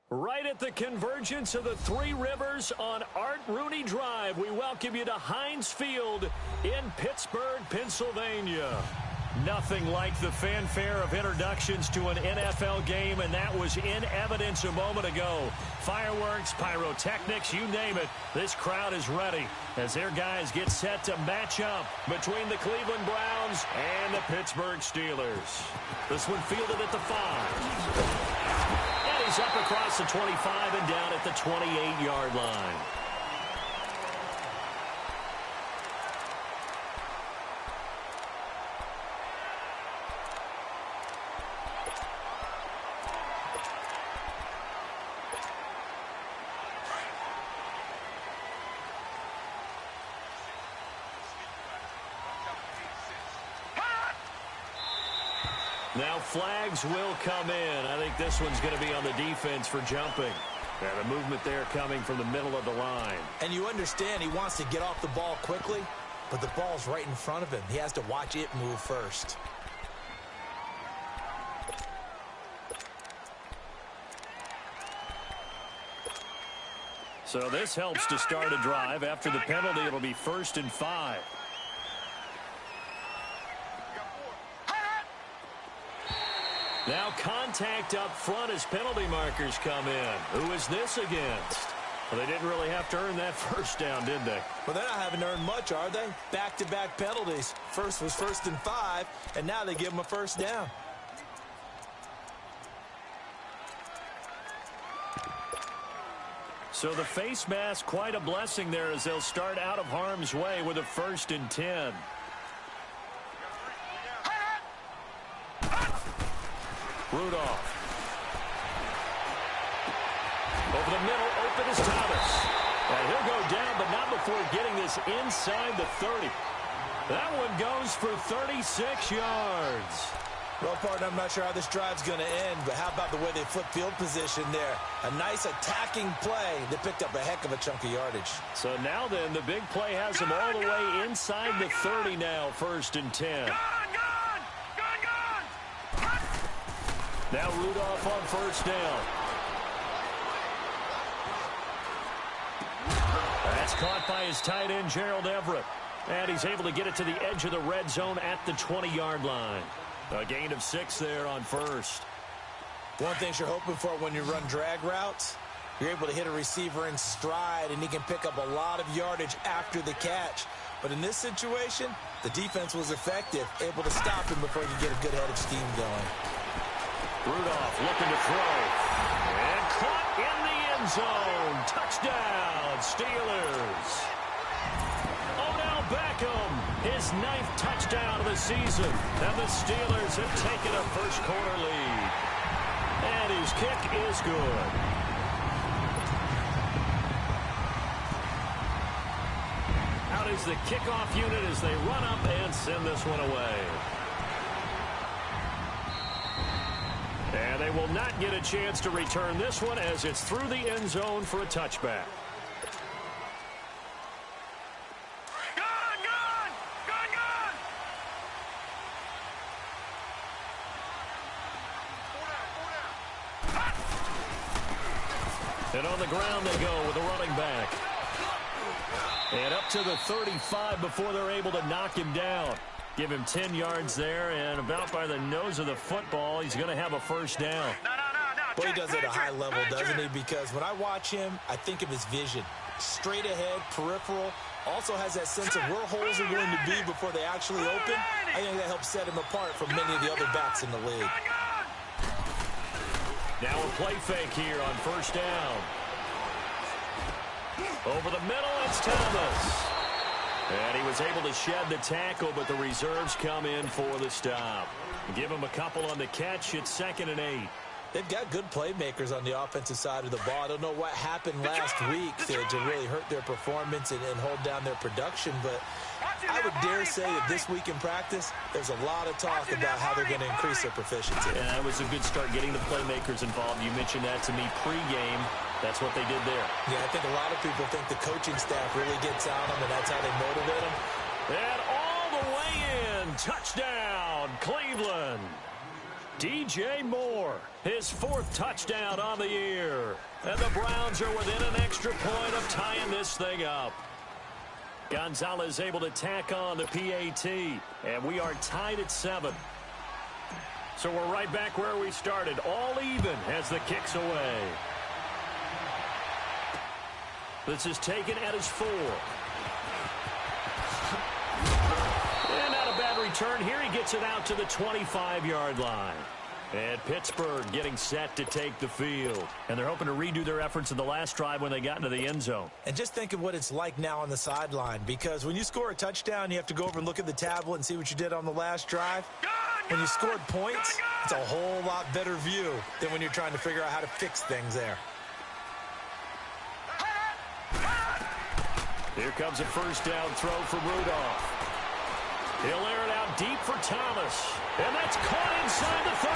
Right at the convergence of the Three Rivers on Art Rooney Drive, we welcome you to Heinz Field in Pittsburgh, Pennsylvania. Nothing like the fanfare of introductions to an NFL game, and that was in evidence a moment ago. Fireworks, pyrotechnics, you name it. This crowd is ready as their guys get set to match up between the Cleveland Browns and the Pittsburgh Steelers. This one fielded at the 5. He's up across the 25 and down at the 28-yard line. Now flags will come in. I think this one's going to be on the defense for jumping. And the movement there coming from the middle of the line. And you understand he wants to get off the ball quickly, but the ball's right in front of him. He has to watch it move first. So this helps to start a drive. After the penalty, it'll be 1st and 5. Now contact up front as penalty markers come in. Who is this against? Well, they didn't really have to earn that first down, did they? Well, they're not having to earn much, are they? Back-to-back penalties. First was 1st and 5, and now they give them a first down. So the face mask, quite a blessing there as they'll start out of harm's way with a 1st and 10. Rudolph. Over the middle, open is Thomas. And he'll go down, but not before getting this inside the 30. That one goes for 36 yards. Well, partner, I'm not sure how this drive's going to end, but how about the way they flip field position there? A nice attacking play that picked up a heck of a chunk of yardage. So now then, the big play has them all the way inside the 30 now, 1st and 10. Now Rudolph on 1st down. That's caught by his tight end, Gerald Everett. And he's able to get it to the edge of the red zone at the 20-yard line. A gain of 6 there on 1st. One thing you're hoping for when you run drag routes, you're able to hit a receiver in stride, and he can pick up a lot of yardage after the catch. But in this situation, the defense was effective, able to stop him before you get a good head of steam going. Rudolph looking to throw. And caught in the end zone. Touchdown, Steelers. Odell Beckham, his 9th touchdown of the season. And the Steelers have taken a first-quarter lead. And his kick is good. Out is the kickoff unit as they run up and send this one away. And they will not get a chance to return this one as it's through the end zone for a touchback. And on the ground they go with a running back. And up to the 35 before they're able to knock him down. Give him 10 yards there, and about by the nose of the football, he's going to have a first down. Well, he does it at a high level, doesn't he? Because when I watch him, I think of his vision. Straight ahead, peripheral, also has that sense of where holes are going to be before they actually open. I think that helps set him apart from many of the other backs in the league. Now a play fake here on 1st down. Over the middle, it's Thomas. And he was able to shed the tackle, but the reserves come in for the stop. Give him a couple on the catch. It's 2nd and 8. They've got good playmakers on the offensive side of the ball. I don't know what happened last week to really hurt their performance and hold down their production, but I would dare say that this week in practice, there's a lot of talk about how they're going to increase their proficiency. And that was a good start getting the playmakers involved. You mentioned that to me pregame. That's what they did there. Yeah, I think a lot of people think the coaching staff really gets on them, and that's how they motivate them. And all the way in. Touchdown, Cleveland. DJ Moore, his 4th touchdown on the year. And the Browns are within an extra point of tying this thing up. Gonzalez able to tack on the PAT, and we are tied at 7. So we're right back where we started, all even as the kick's away. This is taken at his 4. And not a bad return here. He gets it out to the 25-yard line. And Pittsburgh getting set to take the field. And they're hoping to redo their efforts in the last drive when they got into the end zone. And just think of what it's like now on the sideline, because when you score a touchdown, you have to go over and look at the tablet and see what you did on the last drive. When you scored points, it's a whole lot better view than when you're trying to figure out how to fix things there. Here comes a first down throw for Rudolph. He'll air it out deep for Thomas. And that's caught inside the 35.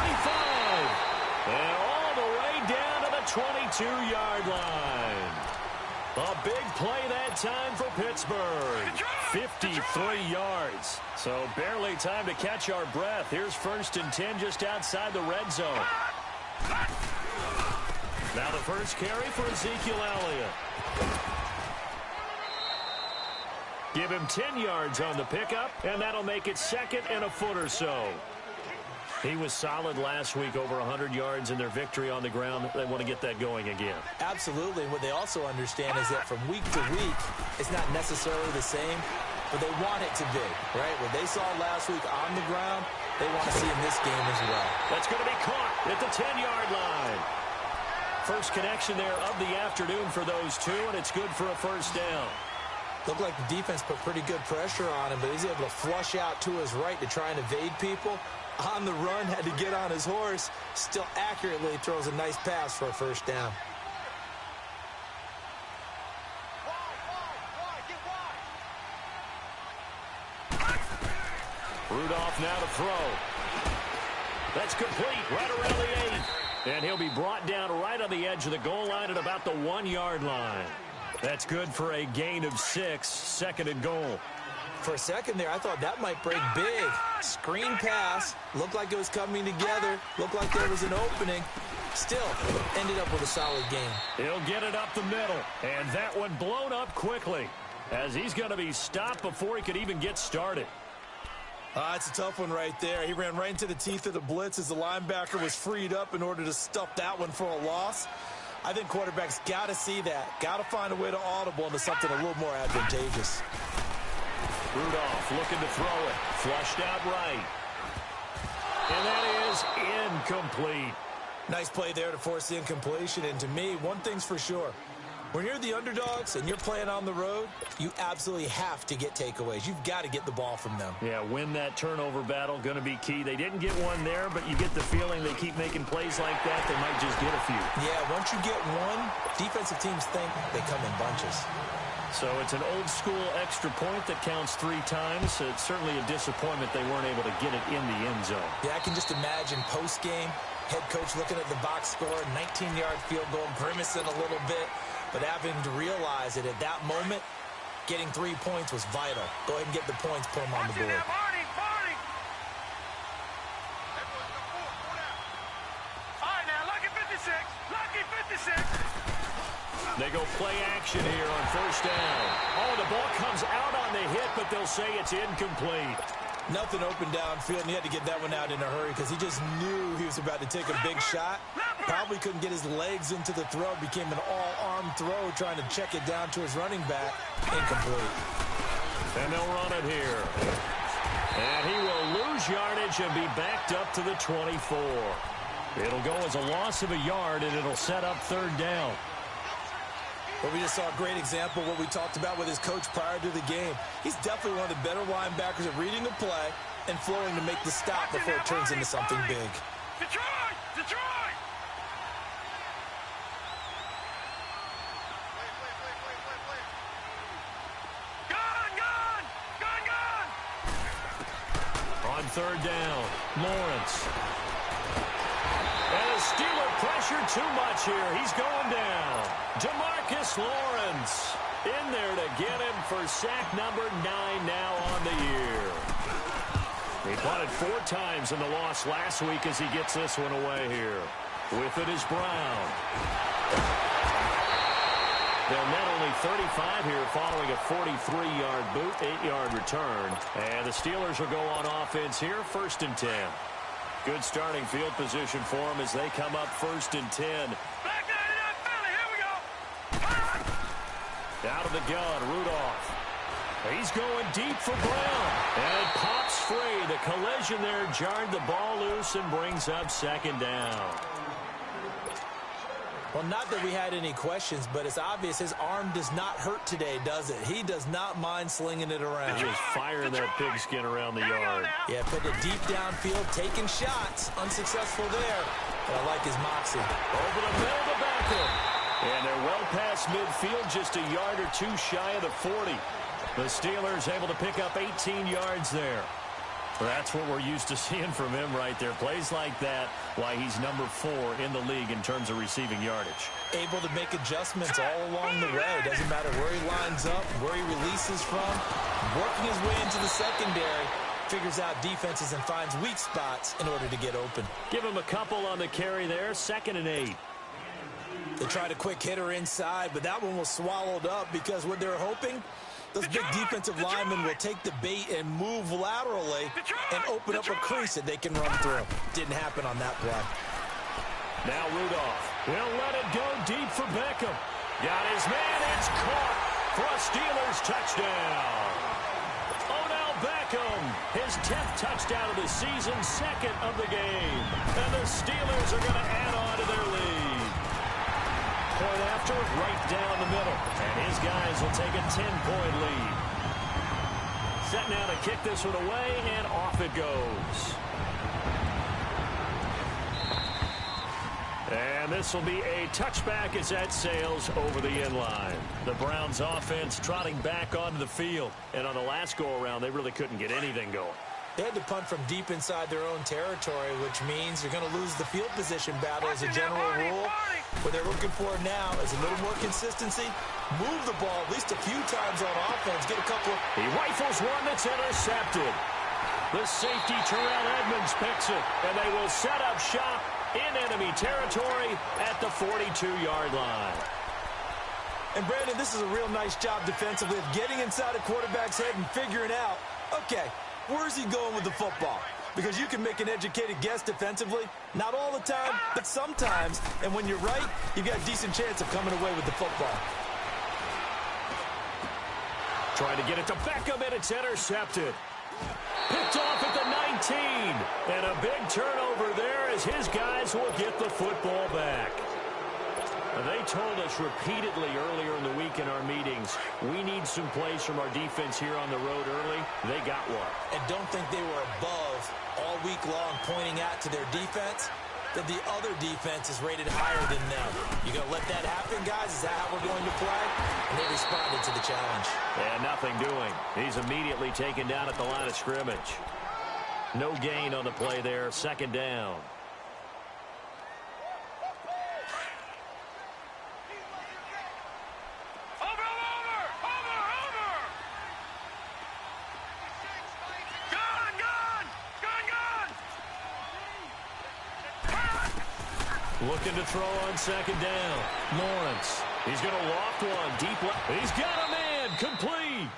And all the way down to the 22-yard line. A big play that time for Pittsburgh. 53 yards. So barely time to catch our breath. Here's 1st and 10 just outside the red zone. Now the first carry for Ezekiel Elliott. Give him 10 yards on the pickup, and that'll make it 2nd and a foot or so. He was solid last week, over 100 yards in their victory on the ground. They want to get that going again. Absolutely. What they also understand is that from week to week, it's not necessarily the same, but they want it to be, right? What they saw last week on the ground, they want to see in this game as well. That's going to be caught at the 10-yard line. First connection there of the afternoon for those two, and it's good for a first down. Looked like the defense put pretty good pressure on him, but he's able to flush out to his right to try and evade people. On the run, had to get on his horse. Still accurately throws a nice pass for a first down. Rudolph now to throw. That's complete right around the 8. And he'll be brought down right on the edge of the goal line at about the 1-yard line. That's good for a gain of 6, 2nd and goal. For a second there, I thought that might break big. Screen pass. Looked like it was coming together. Looked like there was an opening. Still, ended up with a solid game. He'll get it up the middle. And that one blown up quickly, as he's going to be stopped before he could even get started. It's a tough one right there. He ran right into the teeth of the blitz as the linebacker was freed up in order to stuff that one for a loss. I think quarterbacks got to see that. Got to find a way to audible into something a little more advantageous. Rudolph looking to throw it. Flushed out right. And that is incomplete. Nice play there to force the incompletion. And to me, one thing's for sure. When you're the underdogs and you're playing on the road, you absolutely have to get takeaways. You've got to get the ball from them. Yeah, win that turnover battle, going to be key. They didn't get one there, but you get the feeling they keep making plays like that, they might just get a few. Yeah, once you get one, defensive teams think they come in bunches. So it's an old-school extra point that counts 3 times. It's certainly a disappointment they weren't able to get it in the end zone. Yeah, I can just imagine post-game, head coach looking at the box score, 19-yard field goal, grimacing a little bit. But having to realize that at that moment, getting 3 points was vital. Go ahead and get the points, put them on the board. All right, now, lucky 56. Lucky 56. They go play action here on first down. Oh, the ball comes out on the hit, but they'll say it's incomplete. Nothing open downfield, and he had to get that one out in a hurry because he just knew he was about to take a big shot. Probably couldn't get his legs into the throw. Became an all-arm throw trying to check it down to his running back. Incomplete. And they'll run it here. And he will lose yardage and be backed up to the 24. It'll go as a loss of a yard, and it'll set up third down. But we just saw a great example of what we talked about with his coach prior to the game. He's definitely one of the better linebackers at reading the play and flowing to make the stop before it turns into something big. Detroit! Detroit! Gone! Gone! Gone! Gone! On third down, Lawrence. And the Steeler pressure too much here. He's going down. DeMarcus Lawrence in there to get him for sack number 9 now on the year. He punted 4 times in the loss last week as he gets this one away here. With it is Brown. They'll net only 35 here following a 43-yard boot, 8-yard return. And the Steelers will go on offense here, 1st and 10. Good starting field position for them as they come up 1st and 10. Back down to that Philly. Here we go. Out of the gun, Rudolph. He's going deep for Brown. And it pops free. The collision there jarred the ball loose and brings up 2nd down. Well, not that we had any questions, but it's obvious his arm does not hurt today, does it? He does not mind slinging it around. Just firing that pigskin around the yard. Yeah, putting it deep downfield, taking shots. Unsuccessful there. But I like his moxie. Over the middle to Beckham. And they're well past midfield, just a yard or 2 shy of the 40. The Steelers able to pick up 18 yards there. That's what we're used to seeing from him right there. Plays like that, why he's number 4 in the league in terms of receiving yardage. Able to make adjustments all along the way. Doesn't matter where he lines up, where he releases from. Working his way into the secondary. Figures out defenses and finds weak spots in order to get open. Give him a couple on the carry there. 2nd and 8. They tried a quick hitter inside, but that one was swallowed up because what they're hoping, those big defensive linemen will take the bait and move laterally and open up a crease that they can run through. Didn't happen on that play. Now Rudolph. He'll let it go deep for Beckham. Got his man. It's caught for a Steelers touchdown. Odell Beckham, his 10th touchdown of the season, 2nd of the game. And the Steelers are going to add on to their lead. Point after, right down the middle. And his guys will take a 10-point lead. Set now to kick this one away, and off it goes. And this will be a touchback as that sails over the end line. The Browns offense trotting back onto the field. And on the last go-around, they really couldn't get anything going. They had to punt from deep inside their own territory, which means they're going to lose the field position battle as a general rule. What they're looking for now is a little more consistency. Move the ball at least a few times on offense. Get a couple of... He rifles one that's intercepted. The safety, Terrell Edmonds, picks it. And they will set up shop in enemy territory at the 42-yard line. And, Brandon, this is a real nice job defensively of getting inside a quarterback's head and figuring out, okay, where's he going with the football? Because you can make an educated guess defensively. Not all the time, but sometimes. And when you're right, you've got a decent chance of coming away with the football. Trying to get it to Beckham, and it's intercepted. Picked off at the 19. And a big turnover there as his guys will get the football back. They told us repeatedly earlier in the week in our meetings, we need some plays from our defense here on the road early. They got one. And don't think they were above all week long pointing out to their defense that the other defense is rated higher than them. You going to let that happen, guys? Is that how we're going to play? And they responded to the challenge. And nothing doing. He's immediately taken down at the line of scrimmage. No gain on the play there. 2nd down. Looking to throw on 2nd down. Lawrence. He's going to loft one deep left. He's got a man. Complete.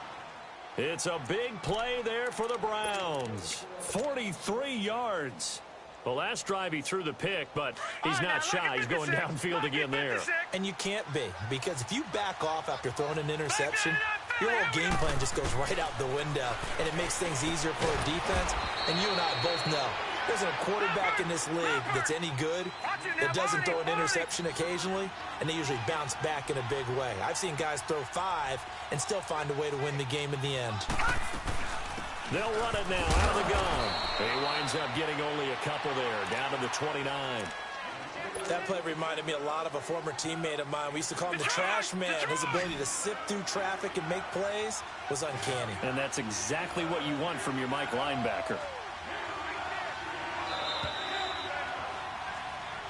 It's a big play there for the Browns. 43 yards. The last drive he threw the pick, but he's not shy. He's going downfield again there. And you can't be, because if you back off after throwing an interception, your whole game plan just goes right out the window, and it makes things easier for a defense. And you and I both know there's a quarterback in this league that's any good that doesn't throw an interception occasionally, and they usually bounce back in a big way. I've seen guys throw 5 and still find a way to win the game in the end. They'll run it now out of the gun. He winds up getting only a couple there, down to the 29. That play reminded me a lot of a former teammate of mine. We used to call him the trash man. His ability to sift through traffic and make plays was uncanny. And that's exactly what you want from your Mike linebacker.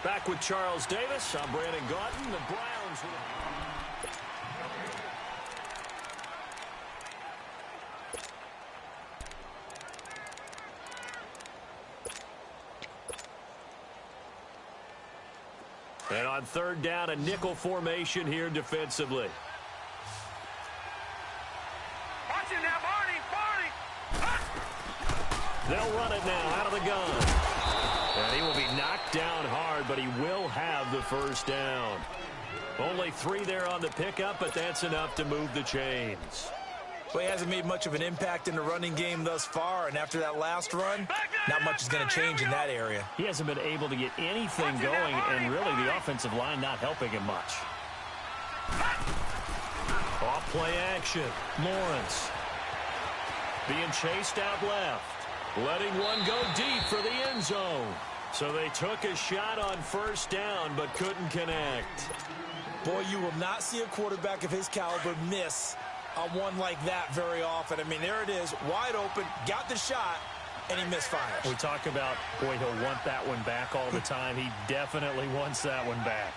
Back with Charles Davis. I'm Brandon Gaudin. The Browns will... And on third down, a nickel formation here defensively. Watch it now, Barney. They'll run it now out of the gun. And he will be knocked down hard, but he will have the first down. Only 3 there on the pickup, but that's enough to move the chains. Well, he hasn't made much of an impact in the running game thus far, and after that last run, not much is going to change in that area. He hasn't been able to get anything going, and really the offensive line not helping him much. Off play action. Lawrence being chased out left. Letting one go deep for the end zone. So they took a shot on first down, but couldn't connect. Boy, you will not see a quarterback of his caliber miss on one like that very often. I mean, there it is, wide open, got the shot, and he misfires. We talk about, boy, he'll want that one back all the time. He definitely wants that one back.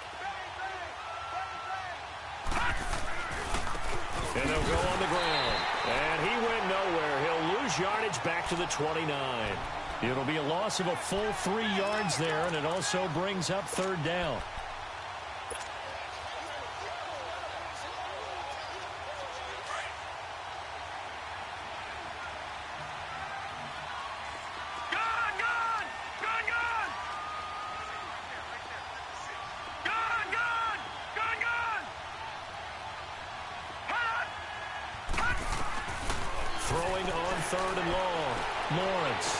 And they'll go on the ground. And he went nowhere. He'll lose yardage back to the 29. It'll be a loss of a full 3 yards there, and it also brings up third down. Throwing on third and long. Lawrence.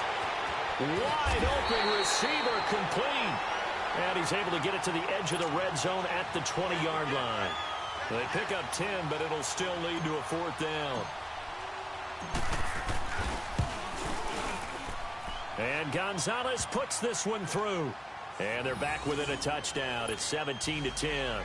Wide open receiver complete. And he's able to get it to the edge of the red zone at the 20-yard line. They pick up 10, but it'll still lead to a fourth down. And Gonzalez puts this one through. And they're back within a touchdown. It's 17-10.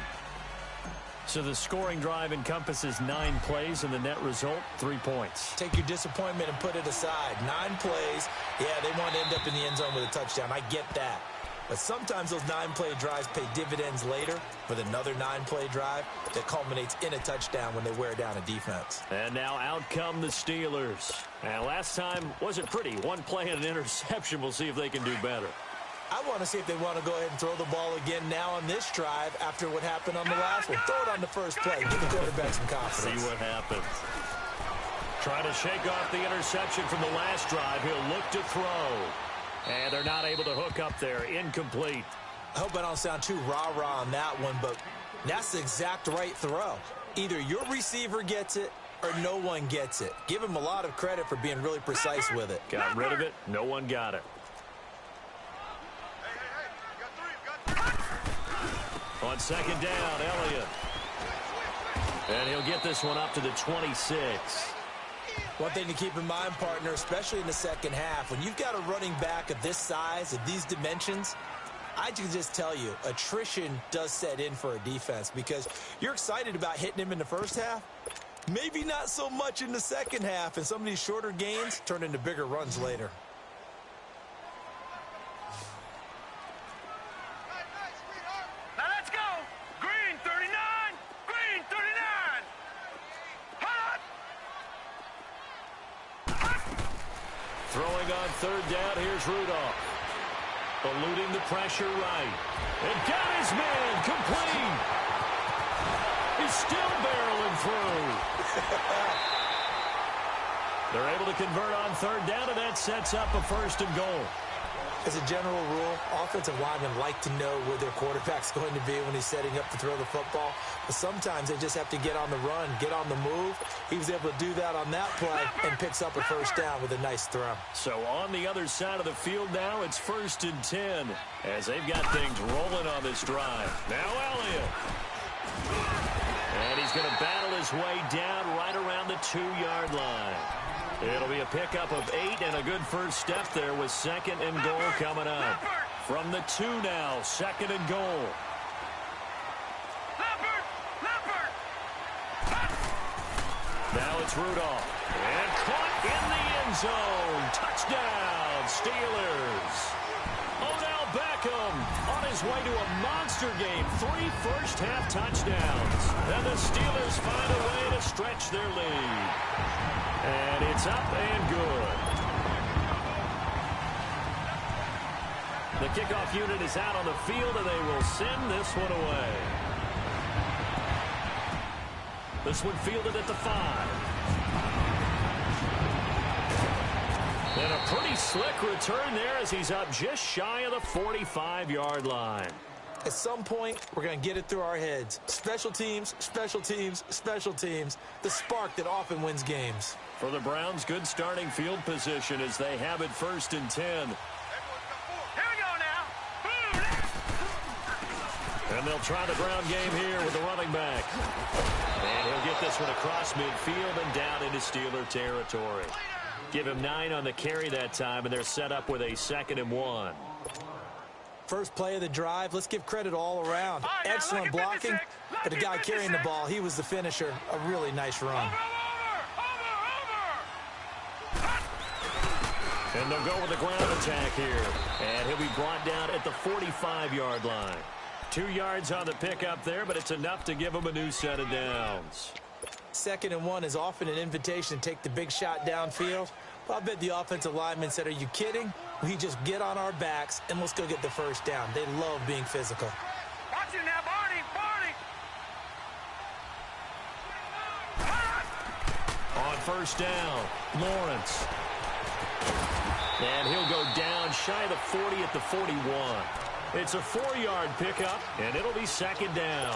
So the scoring drive encompasses 9 plays, and the net result, 3 points. Take your disappointment and put it aside. 9 plays. Yeah, they want to end up in the end zone with a touchdown. I get that. But sometimes those 9-play drives pay dividends later with another 9-play drive that culminates in a touchdown when they wear down a defense. And now out come the Steelers. And last time wasn't pretty. 1 play and an interception. We'll see if they can do better. I want to see if they want to go ahead and throw the ball again now on this drive after what happened on the last one. Throw it on the first play. Give the quarterback some confidence. See what happens. Trying to shake off the interception from the last drive. He'll look to throw. And they're not able to hook up there. Incomplete. I hope I don't sound too rah-rah on that one, but that's the exact right throw. Either your receiver gets it or no one gets it. Give him a lot of credit for being really precise with it. Got rid of it. No one got it. On second down, Elliott. And he'll get this one up to the 26. One thing to keep in mind, partner, especially in the second half, when you've got a running back of this size, of these dimensions, I can just tell you, attrition does set in for a defense because you're excited about hitting him in the first half. Maybe not so much in the second half, and some of these shorter gains turn into bigger runs later. Throwing on third down, here's Rudolph. Eluding the pressure right. And got his man complete. He's still barreling through. They're able to convert on third down, and that sets up a first and goal. As a general rule, offensive linemen like to know where their quarterback's going to be when he's setting up to throw the football. But sometimes they just have to get on the run, get on the move. He was able to do that on that play and picks up a first down with a nice throw. So on the other side of the field now, it's 1st and 10 as they've got things rolling on this drive. Now Elliott. And he's going to battle his way down right around the 2-yard line. It'll be a pickup of 8 and a good first step there with second and goal coming up. From the 2 now, second and goal. Now it's Rudolph. And caught in the end zone. Touchdown, Steelers. Odell Beckham on his way to a monster game. 3 first-half touchdowns. And the Steelers find a way to stretch their lead. And it's up and good. The kickoff unit is out on the field, and they will send this one away. This one fielded at the 5. And a pretty slick return there as he's up just shy of the 45-yard line. At some point, we're going to get it through our heads. Special teams, special teams, special teams. The spark that often wins games. For the Browns, good starting field position as they have it 1st and 10. And they'll try the ground game here with the running back. And he'll get this one across midfield and down into Steeler territory. Give him 9 on the carry that time, and they're set up with a 2nd and 1. First play of the drive, let's give credit all around. Excellent blocking, but the guy carrying the ball, he was the finisher. A really nice run. And they'll go with the ground attack here. And he'll be brought down at the 45-yard line. 2 yards on the pickup there, but it's enough to give him a new set of downs. 2nd and 1 is often an invitation to take the big shot downfield. Well, I bet the offensive linemen said, are you kidding? We just get on our backs and let's go get the first down. They love being physical. Watch it now, Barney! On 1st down, Lawrence. And he'll go down shy of the 40 at the 41. It's a 4-yard pickup, and it'll be 2nd down.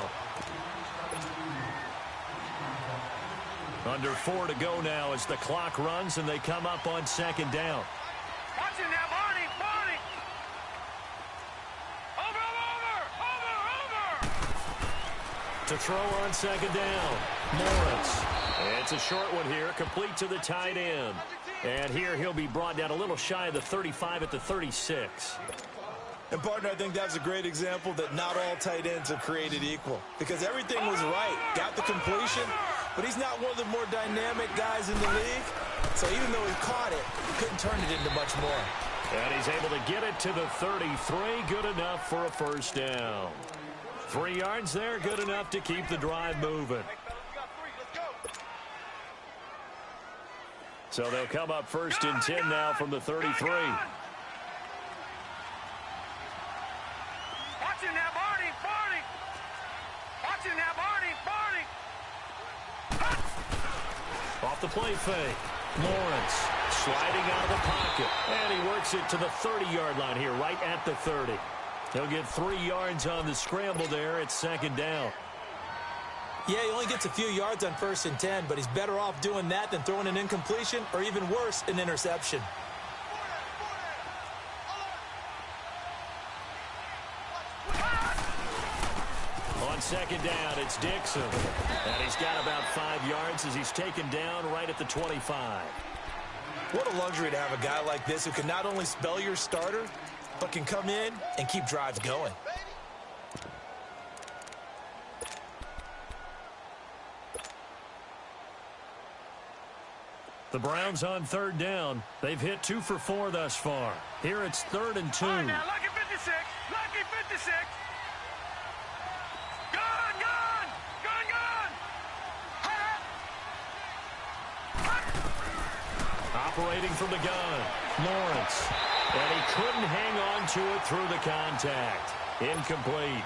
Under 4 to go now as the clock runs, and they come up on 2nd down. Watch it now, Barney! Over! To throw on 2nd down, Lawrence. It's a short one here, complete to the tight end. And here he'll be brought down a little shy of the 35 at the 36. And, partner, I think that's a great example that not all tight ends are created equal. Because everything was right. Got the completion, but he's not one of the more dynamic guys in the league. So even though he caught it, he couldn't turn it into much more. And he's able to get it to the 33. Good enough for a 1st down. 3 yards there, good enough to keep the drive moving. So they'll come up 1st and 10 now from the 33. Watch it now, Barney! Watch it now, Barney! Off the play fake. Lawrence sliding out of the pocket. And he works it to the 30-yard line here, right at the 30. He'll get 3 yards on the scramble there. It's 2nd down. Yeah, he only gets a few yards on 1st and 10, but he's better off doing that than throwing an incompletion or even worse, an interception. On 2nd down, it's Dixon. And he's got about 5 yards as he's taken down right at the 25. What a luxury to have a guy like this who can not only spell your starter, but can come in and keep drives going. The Browns on 3rd down. They've hit 2 for 4 thus far. Here it's 3rd and 2. All right, now, lucky 56! Lucky 56! Gun! Operating from the gun, Lawrence. And he couldn't hang on to it through the contact. Incomplete.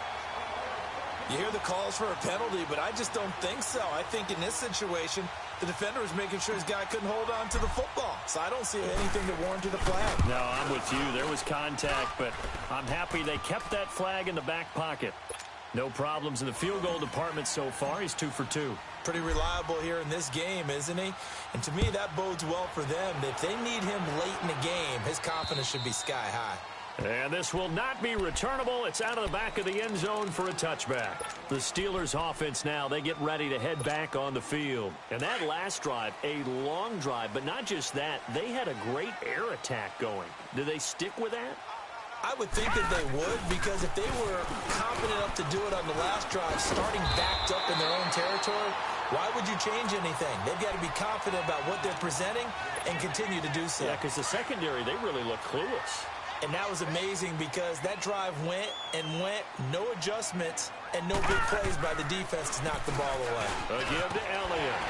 You hear the calls for a penalty, but I just don't think so. I think in this situation, the defender was making sure his guy couldn't hold on to the football. So I don't see anything that warranted a flag. No, I'm with you. There was contact, but I'm happy they kept that flag in the back pocket. No problems in the field goal department so far. He's 2 for 2. Pretty reliable here in this game, isn't he? And to me, that bodes well for them. If they need him late in the game, his confidence should be sky high. And this will not be returnable. It's out of the back of the end zone for a touchback. The Steelers offense now, they get ready to head back on the field. And that last drive, a long drive, but not just that. They had a great air attack going. Do they stick with that? I would think that they would, because if they were confident enough to do it on the last drive, starting backed up in their own territory, why would you change anything? They've got to be confident about what they're presenting and continue to do so. Yeah, because the secondary, they really look clueless. And that was amazing because that drive went and went, no adjustments, and no big plays by the defense to knock the ball away. A give to Elliott.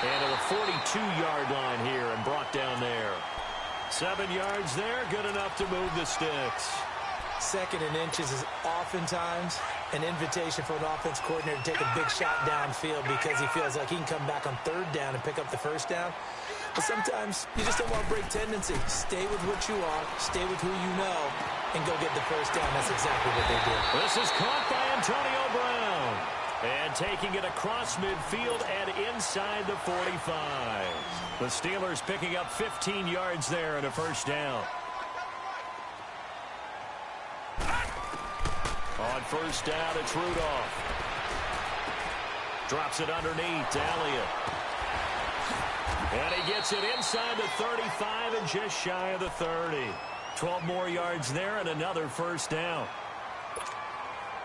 And to the 42-yard line here and brought down there. 7 yards there, good enough to move the sticks. 2nd and inches is oftentimes an invitation for an offense coordinator to take a big shot downfield because he feels like he can come back on 3rd down and pick up the 1st down. But sometimes you just don't want to break tendency. Stay with what you are, stay with who you know, and go get the 1st down. That's exactly what they did. This is caught by Antonio Brown. And taking it across midfield and inside the 45. The Steelers picking up 15 yards there and a 1st down. On 1st down, it's Rudolph. Drops it underneath to Elliott. And he gets it inside the 35 and just shy of the 30. 12 more yards there and another 1st down.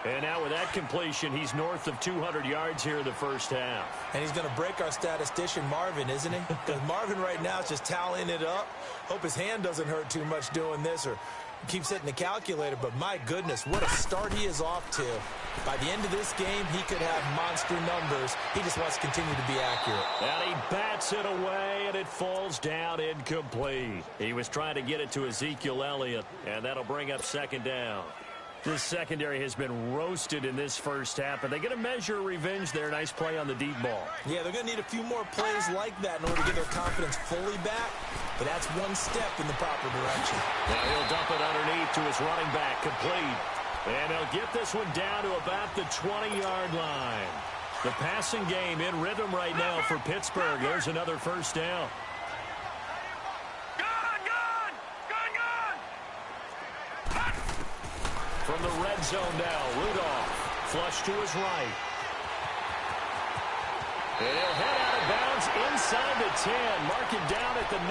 And now with that completion, he's north of 200 yards here in the 1st half. And he's going to break our statistician, Marvin, isn't he? Because Marvin right now is just tallying it up. Hope his hand doesn't hurt too much doing this or keeps hitting the calculator. But my goodness, what a start he is off to. By the end of this game, he could have monster numbers. He just wants to continue to be accurate. And he bats it away, and it falls down incomplete. He was trying to get it to Ezekiel Elliott, and that'll bring up 2nd down. This secondary has been roasted in this 1st half, and they get a measure of revenge there. Nice play on the deep ball. Yeah, they're going to need a few more plays like that in order to get their confidence fully back, but that's one step in the proper direction. Now he'll dump it underneath to his running back, complete. And he'll get this one down to about the 20-yard line. The passing game in rhythm right now for Pittsburgh. There's another 1st down. From the red zone now, Rudolph. Flush to his right. And he'll head out of bounds inside the 10. Mark it down at the 9.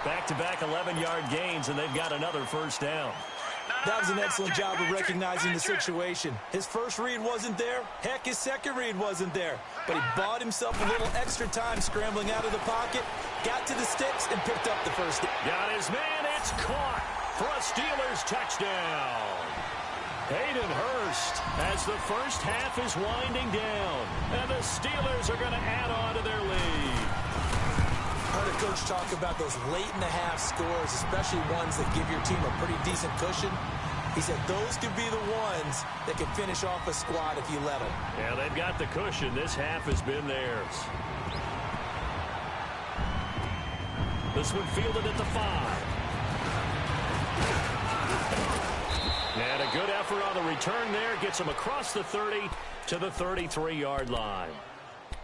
Back-to-back 11-yard gains, and they've got another 1st down. That was an excellent job of recognizing the situation. His first read wasn't there. Heck, his second read wasn't there. But he bought himself a little extra time scrambling out of the pocket, got to the sticks, and picked up the 1st down. Got his man. It's caught for a Steelers touchdown. Hayden Hurst as the 1st half is winding down. And the Steelers are going to add on to their lead. I heard a coach talk about those late-in-the-half scores, especially ones that give your team a pretty decent cushion. He said those could be the ones that can finish off a squad if you let them. Yeah, they've got the cushion. This half has been theirs. This one fielded at the 5. And a good effort on the return there. Gets him across the 30 to the 33-yard line.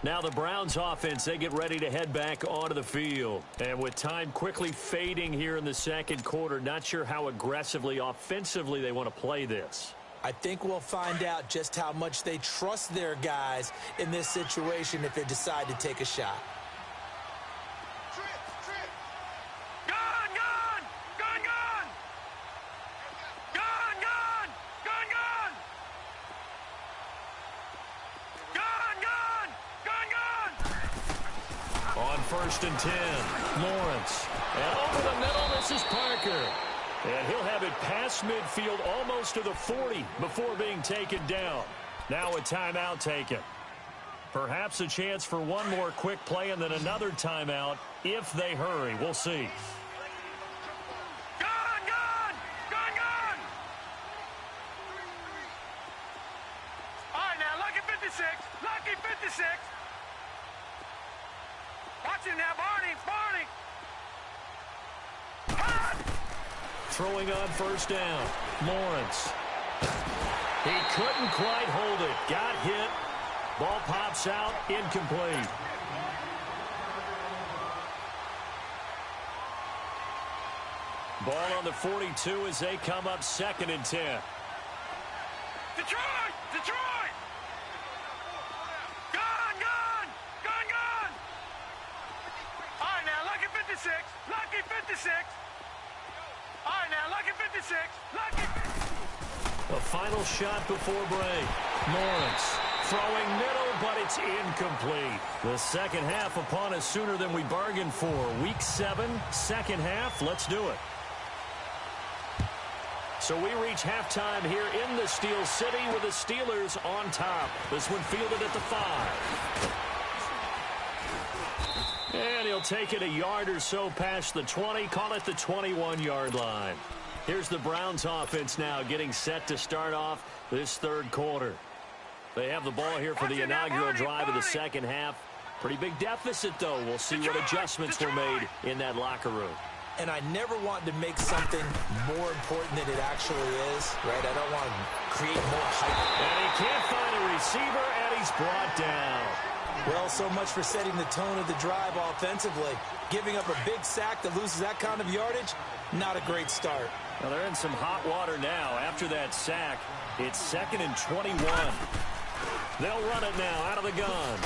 Now the Browns offense, they get ready to head back onto the field. And with time quickly fading here in the 2nd quarter, not sure how aggressively, offensively they want to play this. I think we'll find out just how much they trust their guys in this situation if they decide to take a shot. On 1st and 10, Lawrence. And over the middle, this is Parker. And he'll have it past midfield almost to the 40 before being taken down. Now a timeout taken. Perhaps a chance for one more quick play and then another timeout if they hurry. We'll see. All right, now, lucky 56. Lucky 56. Watch him now, Barney. Throwing on 1st down. Lawrence. He couldn't quite hold it. Got hit. Ball pops out. Incomplete. Ball on the 42 as they come up 2nd and 10. Detroit! All right, now, lucky 56. Lucky 56. All right, now, lucky 56. A final shot before break. Lawrence throwing middle, but it's incomplete. The 2nd half upon us sooner than we bargained for. Week 7, 2nd half. Let's do it. So we reach halftime here in the Steel City with the Steelers on top. This one fielded at the 5. And he'll take it a yard or so past the 20, call it the 21-yard line. Here's the Browns offense now getting set to start off this third quarter. They have the ball here for the inaugural drive of the second half. Pretty big deficit, though. We'll see what adjustments were made in that locker room. And I never want to make something more important than it actually is, right? I don't want to create more hype. And he can't find a receiver, and he's brought down. Well, so much for setting the tone of the drive offensively. Giving up a big sack that loses that kind of yardage, not a great start. Well, they're in some hot water now. After that sack, it's 2nd and 21. They'll run it now out of the gun.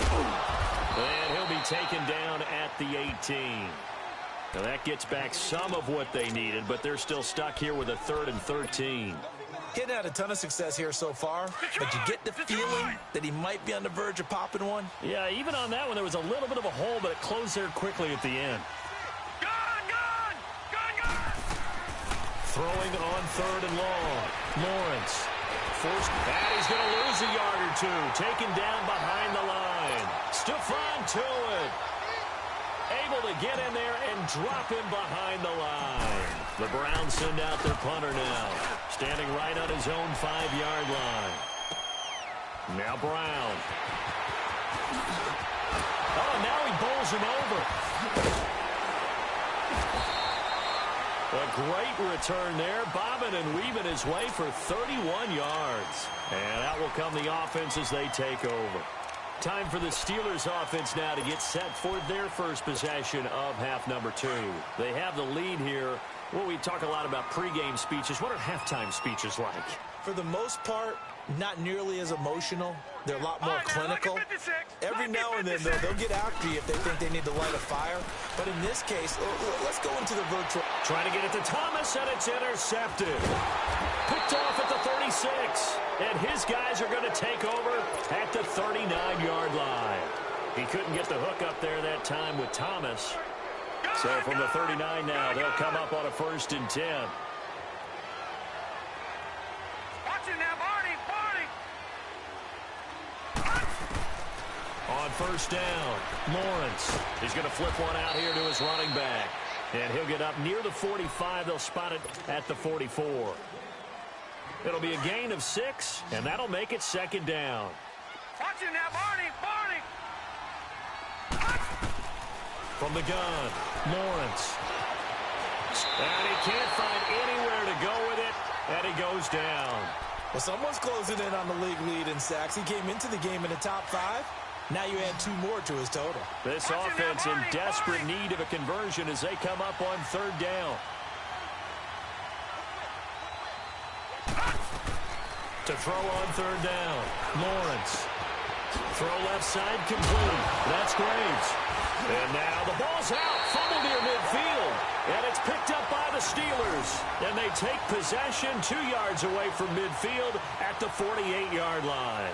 And he'll be taken down at the 18. Now that gets back some of what they needed, but they're still stuck here with a 3rd and 13. He'd had a ton of success here so far, but you get the feeling that he might be on the verge of popping one. Yeah, even on that one, there was a little bit of a hole, but it closed there quickly at the end. Gun! Throwing on 3rd and long. Lawrence. Forced, and he's going to lose a yard or two. Taken down behind the line. Stephon Tuitt. Able to get in there and drop him behind the line. The Browns send out their punter now. Standing right on his own 5-yard line. Now Brown. Oh, now he bowls him over. A great return there. Bobbing and weaving his way for 31 yards. And out will come the offense as they take over. Time for the Steelers offense now to get set for their first possession of half number 2. They have the lead here. Well, we talk a lot about pregame speeches. What are halftime speeches like? For the most part, not nearly as emotional. They're a lot more clinical. Every now and then, though, they'll get after you if they think they need to light a fire. But in this case, let's go into the virtual. Trying to get it to Thomas, and it's intercepted. Picked off at the 36. And his guys are going to take over at the 39-yard line. He couldn't get the hook up there that time with Thomas. So from the 39 now, they'll come up on a 1st and 10. Watch it now, Barney! On 1st down, Lawrence is going to flip one out here to his running back. And he'll get up near the 45. They'll spot it at the 44. It'll be a gain of 6, and that'll make it 2nd down. Watch it now, Barney! From the gun, Lawrence. And he can't find anywhere to go with it, and he goes down. Well, someone's closing in on the league lead in sacks. He came into the game in the top 5. Now you add 2 more to his total. This offense in desperate need of a conversion as they come up on 3rd down. To throw on 3rd down, Lawrence. Throw left side complete. That's Graves. And now the ball's out. Fumble near midfield. And it's picked up by the Steelers. And they take possession 2 yards away from midfield at the 48-yard line.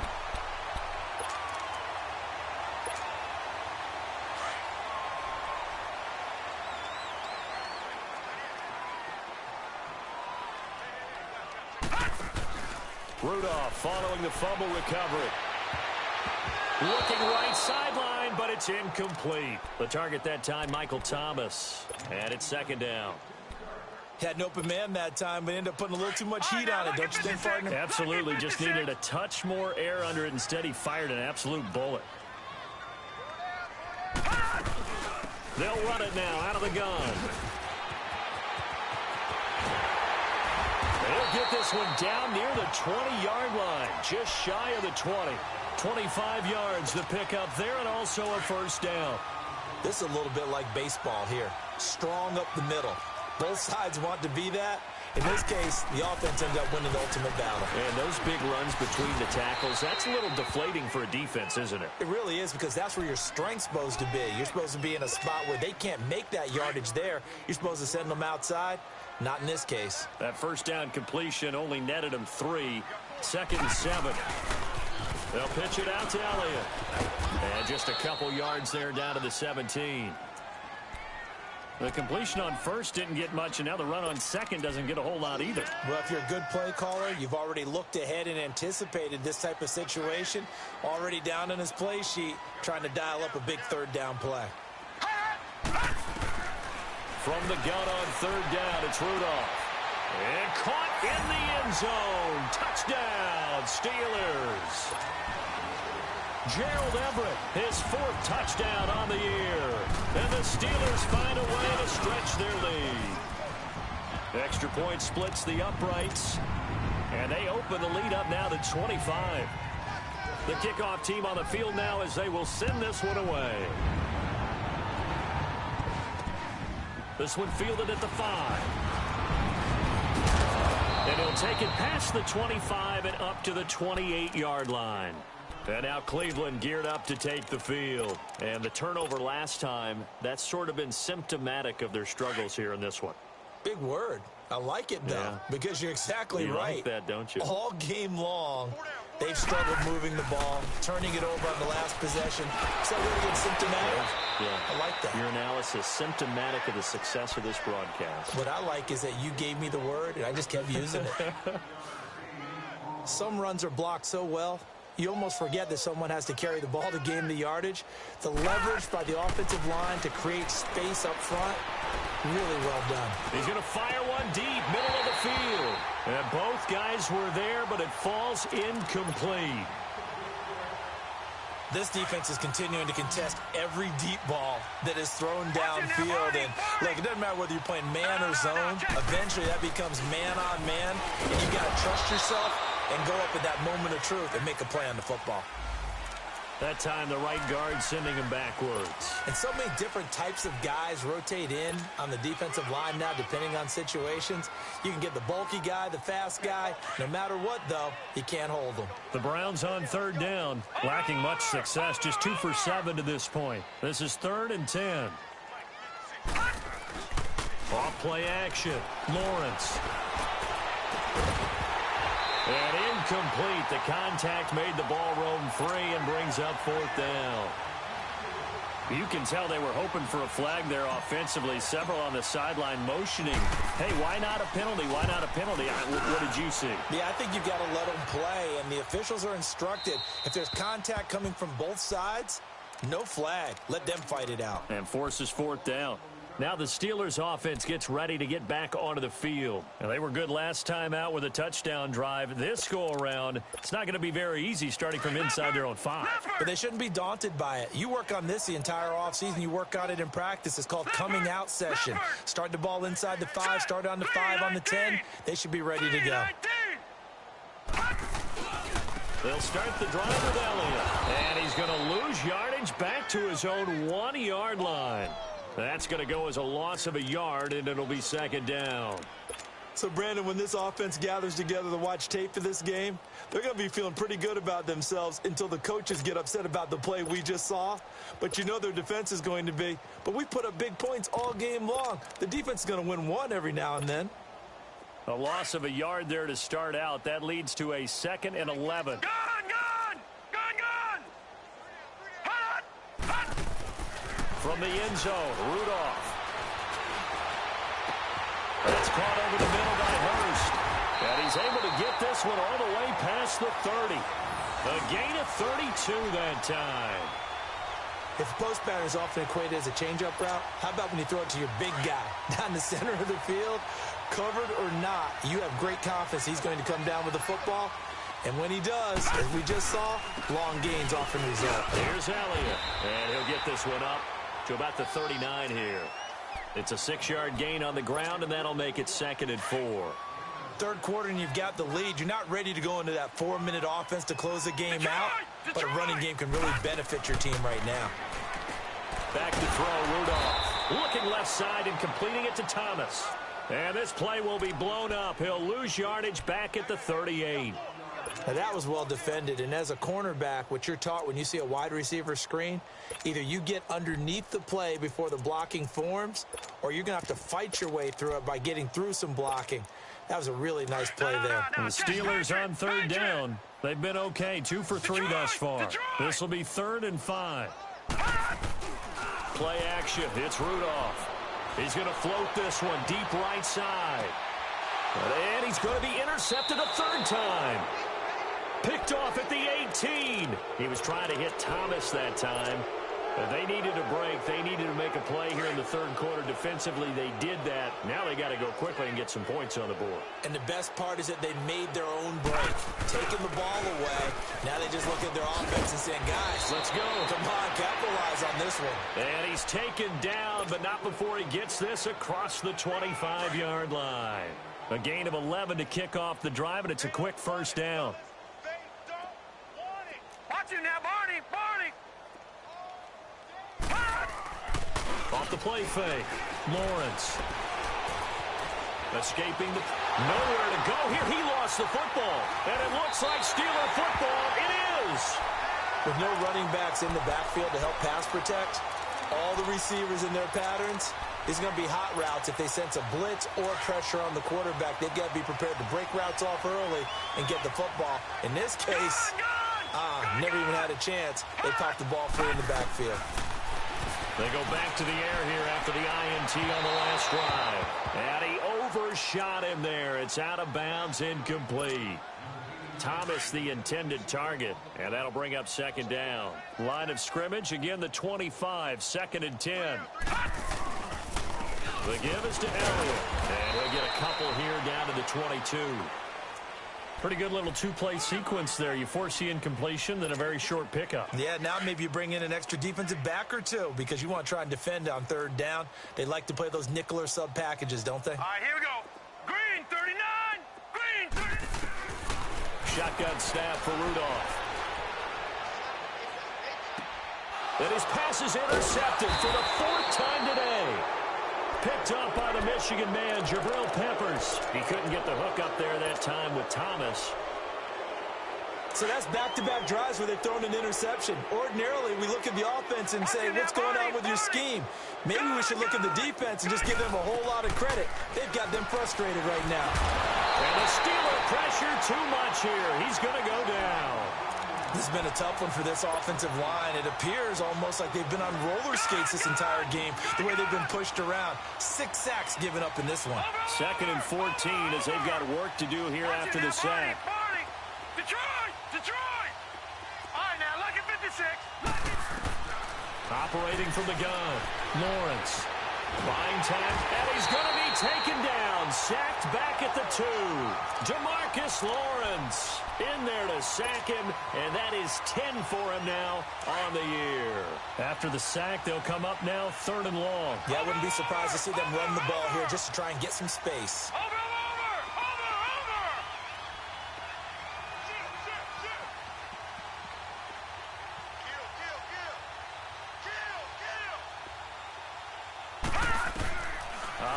Rudolph following the fumble recovery. Looking right sideline, but it's incomplete. The target that time, Michael Thomas. And it's 2nd down. Had an open man that time, but ended up putting a little too much heat on it, don't you think, partner? Absolutely. Just needed a touch more air under it. Instead, he fired an absolute bullet. They'll run it now out of the gun. They'll get this one down near the 20-yard line, just shy of the 20. 25 yards to pick up there, and also a 1st down. This is a little bit like baseball here. Strong up the middle. Both sides want to be that. In this case, the offense ended up winning the ultimate battle. And those big runs between the tackles, that's a little deflating for a defense, isn't it? It really is, because that's where your strength's supposed to be. You're supposed to be in a spot where they can't make that yardage there. You're supposed to send them outside. Not in this case. That 1st down completion only netted him 3. 2nd and 7. They'll pitch it out to Elliott. And just a couple yards there down to the 17. The completion on 1st didn't get much, and now the run on 2nd doesn't get a whole lot either. Well, if you're a good play caller, you've already looked ahead and anticipated this type of situation. Already down in his play sheet, trying to dial up a big 3rd down play. Hey, From the gun on third down, it's Rudolph. And caught in the end zone. Touchdown, Steelers. Gerald Everett, his 4th touchdown on the year. And the Steelers find a way to stretch their lead. Extra point splits the uprights. And they open the lead up now to 25. The kickoff team on the field now as they will send this one away. This one fielded at the 5. And he'll take it past the 25 and up to the 28-yard line. And now Cleveland geared up to take the field. And the turnover last time, that's sort of been symptomatic of their struggles here in this one. Big word. I like it, though, because you're exactly right. You like that, don't you? All game long, they've struggled moving the ball, turning it over on the last possession. So really it's symptomatic. Yeah. I like that. Your analysis, symptomatic of the success of this broadcast. What I like is that you gave me the word, and I just kept using it. Some runs are blocked so well, you almost forget that someone has to carry the ball to gain the yardage. The leverage by the offensive line to create space up front, really well done. He's going to fire one deep, middle of the field. And both guys were there, but it falls incomplete. This defense is continuing to contest every deep ball that is thrown downfield. And look, it doesn't matter whether you're playing man or zone. Eventually that becomes man on man. And you got to trust yourself and go up at that moment of truth and make a play on the football. That time the right guard sending him backwards. And so many different types of guys rotate in on the defensive line now depending on situations. You can get the bulky guy, the fast guy. No matter what, though, you can't hold them. The Browns on third down, lacking much success, just 2 for 7 to this point. This is 3rd and 10. Off play action, Lawrence. And incomplete. The contact made the ball roam free and brings up 4th down. You can tell they were hoping for a flag there offensively. Several on the sideline motioning. Hey, why not a penalty? Why not a penalty? What did you see? Yeah, I think you've got to let them play, and the officials are instructed. If there's contact coming from both sides, no flag. Let them fight it out. And forces 4th down. Now the Steelers offense gets ready to get back onto the field. And they were good last time out with a touchdown drive. This go-around, it's not going to be very easy starting from inside their own 5. But they shouldn't be daunted by it. You work on this the entire offseason. You work on it in practice. It's called coming out session. Start the ball inside the 5, start on the 5, on the 10. They should be ready to go. They'll start the drive with Elliott. And he's going to lose yardage back to his own 1-yard line. That's going to go as a loss of a yard, and it'll be 2nd down. So, Brandon, when this offense gathers together to watch tape for this game, they're going to be feeling pretty good about themselves until the coaches get upset about the play we just saw. But you know their defense is going to be. But we put up big points all game long. The defense is going to win one every now and then. A loss of a yard there to start out. That leads to a 2nd and 11. Gone! From the end zone, Rudolph. That's caught over the middle by Hurst. And he's able to get this one all the way past the 30. A gain of 32 that time. If the post pattern is often equated as a change-up route, how about when you throw it to your big guy down the center of the field? Covered or not, you have great confidence he's going to come down with the football. And when he does, as we just saw, long gains often result. Here's Elliott. And he'll get this one up to about the 39 here. It's a 6-yard gain on the ground, and that'll make it 2nd and 4. Third quarter, and you've got the lead. You're not ready to go into that 4-minute offense to close the game out, but a running game can really benefit your team right now. Back to throw, Rudolph. Looking left side and completing it to Thomas. And this play will be blown up. He'll lose yardage back at the 38. Now, that was well defended, and as a cornerback, what you're taught when you see a wide receiver screen, either you get underneath the play before the blocking forms, or you're going to have to fight your way through it by getting through some blocking. That was a really nice play there. And the Steelers on third down. They've been okay, 2 for 3 thus far. This will be 3rd and 5. Play action. It's Rudolph. He's going to float this one deep right side. And he's going to be intercepted a 3rd time. Picked off at the 18. He was trying to hit Thomas that time. They needed a break. They needed to make a play here in the third quarter. Defensively, they did that. Now they got to go quickly and get some points on the board. And the best part is that they made their own break, taking the ball away. Now they just look at their offense and saying, guys, let's go. Come on, capitalize on this one. And he's taken down, but not before he gets this across the 25-yard line. A gain of 11 to kick off the drive, and it's a quick first down. Watch it now, Barney. Off the play fake. Lawrence. Escaping the... Nowhere to go here. He lost the football. And it looks like Steeler football. It is. With no running backs in the backfield to help pass protect, all the receivers in their patterns, it's going to be hot routes. If they sense a blitz or pressure on the quarterback, they've got to be prepared to break routes off early and get the football. In this case, never even had a chance. They popped the ball free in the backfield. They go back to the air here after the INT on the last drive. And he overshot him there. It's out of bounds, incomplete. Thomas the intended target, and that'll bring up second down. Line of scrimmage, again the 25, 2nd and 10. The give is to Elliott, and he'll get a couple here down to the 22. Pretty good little two-play sequence there. You force the incompletion, then a very short pickup. Yeah, now maybe you bring in an extra defensive back or two because you want to try and defend on third down. They like to play those nickel or sub packages, don't they? All right, here we go. Green 39. Green 39. Shotgun snap for Rudolph. And his pass is intercepted for the 4th time today. Picked up by the Michigan man, Jabril Peppers. He couldn't get the hook up there that time with Thomas. So that's back-to-back drives where they've thrown an interception. Ordinarily, we look at the offense and say, what's going on with your scheme? Maybe we should look at the defense and just give them a whole lot of credit. They've got them frustrated right now. And the Steeler pressure too much here. He's going to go down. This has been a tough one for this offensive line. It appears almost like they've been on roller skates this entire game, the way they've been pushed around. 6 sacks given up in this one. 2nd and 14 as they've got work to do here after the sack. Detroit! All right, now, lucky 56. Operating from the gun, Lawrence. Line tag, and he's going to be taken down. Sacked back at the 2. DeMarcus Lawrence in there to sack him, and that is 10 for him now on the year. After the sack, they'll come up now 3rd and long. Yeah, I wouldn't be surprised to see them run the ball here just to try and get some space. Over!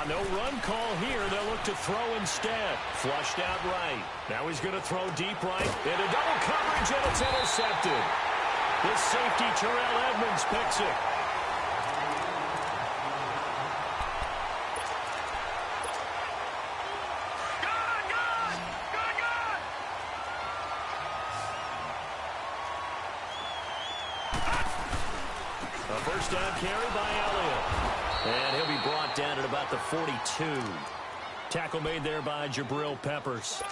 No run call here. They'll look to throw instead. Flushed out right. Now he's going to throw deep right. Into double coverage, and it's intercepted. This safety, Terrell Edmonds, picks it. A first down carry by Elliott. And he'll be brought down at about the 42. Tackle made there by Jabril Peppers.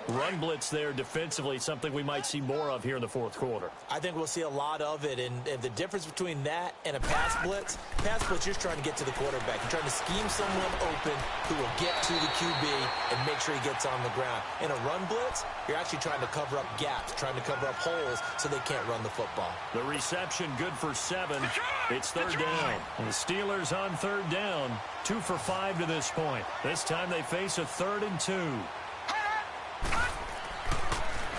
Run blitz there defensively, something we might see more of here in the 4th quarter. I think we'll see a lot of it, and the difference between that and a pass blitz, you're just trying to get to the quarterback. You're trying to scheme someone open who will get to the QB and make sure he gets on the ground. In a run blitz, you're actually trying to cover up gaps, trying to cover up holes so they can't run the football. The reception good for 7. It's 3rd down. And the Steelers on 3rd down, 2 for 5 to this point. This time they face a 3rd and 2.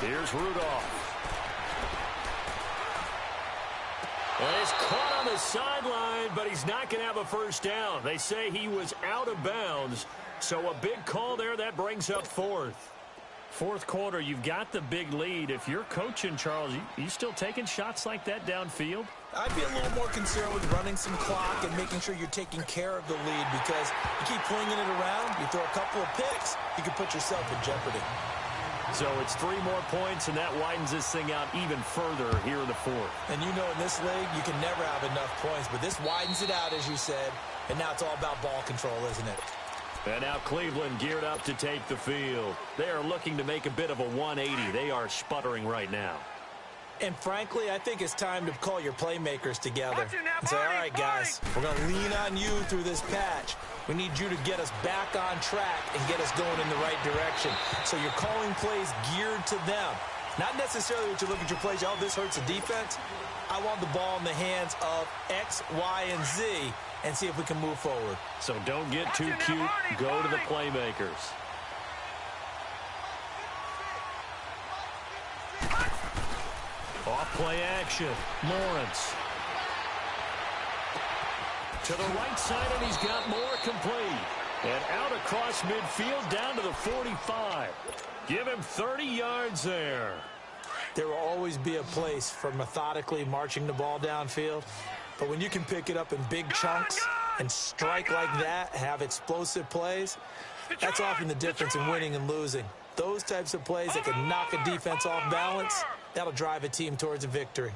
Here's Rudolph. And he's caught on the sideline, but he's not going to have a first down. They say he was out of bounds, so a big call there. That brings up 4th. 4th quarter, you've got the big lead. If you're coaching, Charles, you still taking shots like that downfield? I'd be a little more concerned with running some clock and making sure you're taking care of the lead, because you keep flinging it around, you throw a couple of picks, you can put yourself in jeopardy. So it's 3 more points, and that widens this thing out even further here in the 4th. And you know in this league, you can never have enough points, but this widens it out, as you said, and now it's all about ball control, isn't it? And now Cleveland geared up to take the field. They are looking to make a bit of a 180. They are sputtering right now. And frankly, I think it's time to call your playmakers together and say, all right, guys, we're going to lean on you through this patch. We need you to get us back on track and get us going in the right direction. So you're calling plays geared to them. Not necessarily that you look at your plays, oh, this hurts the defense. I want the ball in the hands of X, Y, and Z and see if we can move forward. So don't get too cute. Go to the playmakers. Off play action. Lawrence. To the right side, and he's got more complete. And out across midfield down to the 45. Give him 30 yards there. There will always be a place for methodically marching the ball downfield. But when you can pick it up in big chunks and strike like that, have explosive plays, that's often the difference in winning and losing. Those types of plays that can knock a defense off balance, that'll drive a team towards a victory.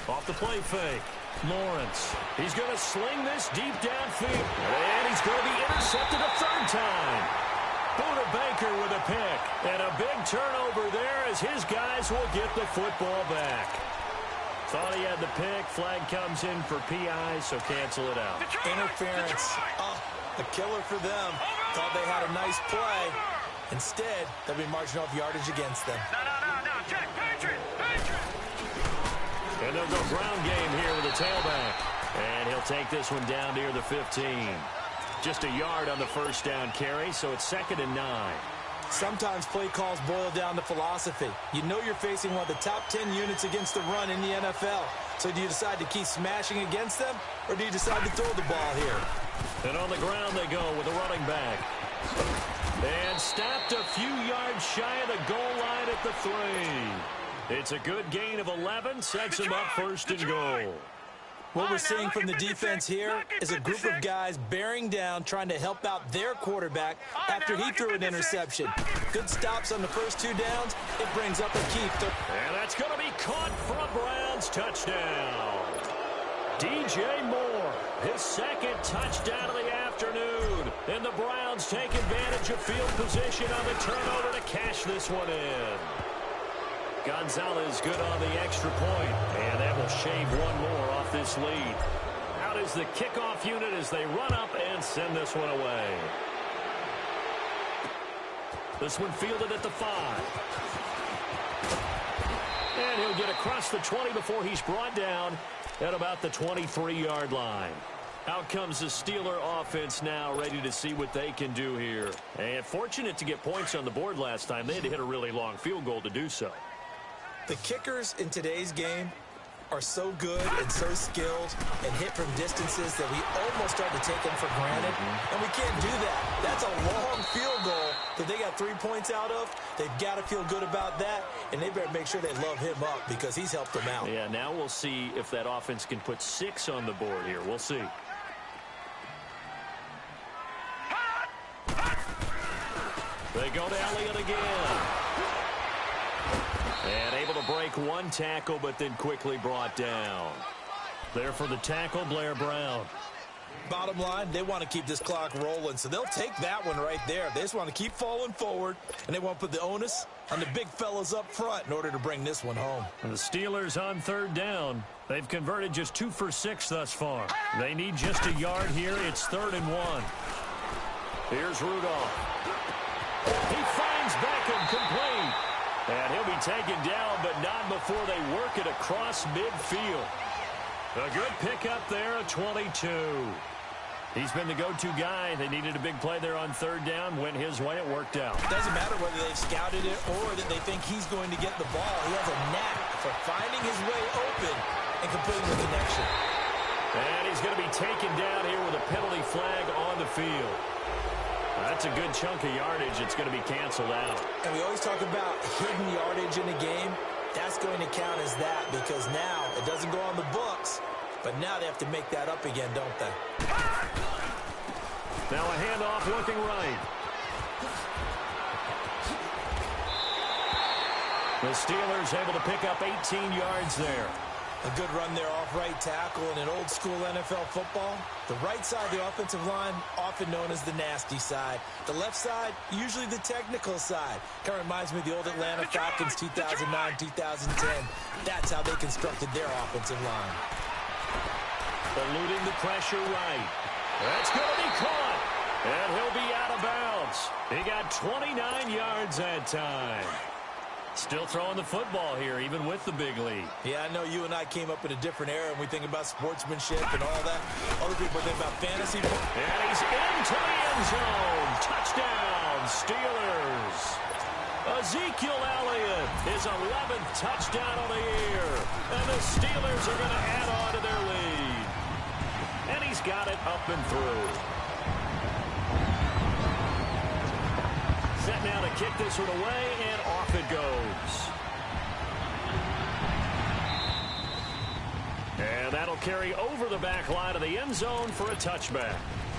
Off the play fake. Lawrence. He's going to sling this deep downfield. And he's going to be intercepted a third time. Buda Baker with a pick. And a big turnover there as his guys will get the football back. Thought he had the pick. Flag comes in for PI, so cancel it out. Interference. Oh, a killer for them. Thought they had a nice play. Instead, they'll be marching off yardage against them. No. Check. Patriot. And they'll go ground game here with the tailback. And he'll take this one down near the 15. Just a yard on the first down carry, so it's 2nd and 9. Sometimes play calls boil down to philosophy. You know you're facing one of the top 10 units against the run in the NFL. So do you decide to keep smashing against them, or do you decide to throw the ball here? And on the ground they go with a running back. And stopped a few yards shy of the goal line at the 3. It's a good gain of 11, sets him up 1st and goal. What we're seeing from the defense here is a group of guys bearing down, trying to help out their quarterback after he threw an interception. Good stops on the first 2 downs. It brings up a keep. And that's going to be caught for a Browns touchdown. DJ Moore, his 2nd touchdown of the afternoon. And the Browns take advantage of field position on the turnover to cash this one in. Gonzalez good on the extra point, and that will shave one more off this lead. Out is the kickoff unit as they run up and send this one away. This one fielded at the 5. And he'll get across the 20 before he's brought down at about the 23-yard line. Out comes the Steeler offense now, ready to see what they can do here. And fortunate to get points on the board last time. They had to hit a really long field goal to do so. The kickers in today's game are so good and so skilled and hit from distances that we almost start to take them for granted. And we can't do that. That's a long field goal that they got 3 points out of. They've got to feel good about that, and they better make sure they love him up because he's helped them out. Yeah, now we'll see if that offense can put 6 on the board here. We'll see. They go to Elliott again. And able to break one tackle, but then quickly brought down. There for the tackle, Blair Brown. Bottom line, they want to keep this clock rolling, so they'll take that one right there. They just want to keep falling forward, and they want to put the onus on the big fellas up front in order to bring this one home. And the Steelers on 3rd down. They've converted just 2 for 6 thus far. They need just a yard here. It's 3rd and 1. Here's Rudolph. He finds Beckham complete. And he'll be taken down, but not before they work it across midfield. A good pickup there, a 22. He's been the go-to guy. They needed a big play there on 3rd down. Went his way. It worked out. It doesn't matter whether they've scouted it or that they think he's going to get the ball. He has a knack for finding his way open and completing the connection. And he's going to be taken down here with a penalty flag on the field. That's a good chunk of yardage. It's going to be canceled out. And we always talk about hidden yardage in a game. That's going to count as that because now it doesn't go on the books, but now they have to make that up again, don't they? Now a handoff looking right. The Steelers able to pick up 18 yards there. A good run there off right tackle in an old-school NFL football. The right side of the offensive line, often known as the nasty side. The left side, usually the technical side. Kind of reminds me of the old Atlanta Falcons 2009-2010. That's how they constructed their offensive line. Eluding the pressure right. That's going to be caught. And he'll be out of bounds. He got 29 yards that time. Still throwing the football here, even with the big lead. Yeah, I know you and I came up in a different era, and we think about sportsmanship and all that. Other people think about fantasy. And he's into the end zone. Touchdown, Steelers. Ezekiel Elliott, his 11th touchdown of the year. And the Steelers are going to add on to their lead. And he's got it up and through. Set now to kick this one away, and off it goes. And that'll carry over the back line of the end zone for a touchback.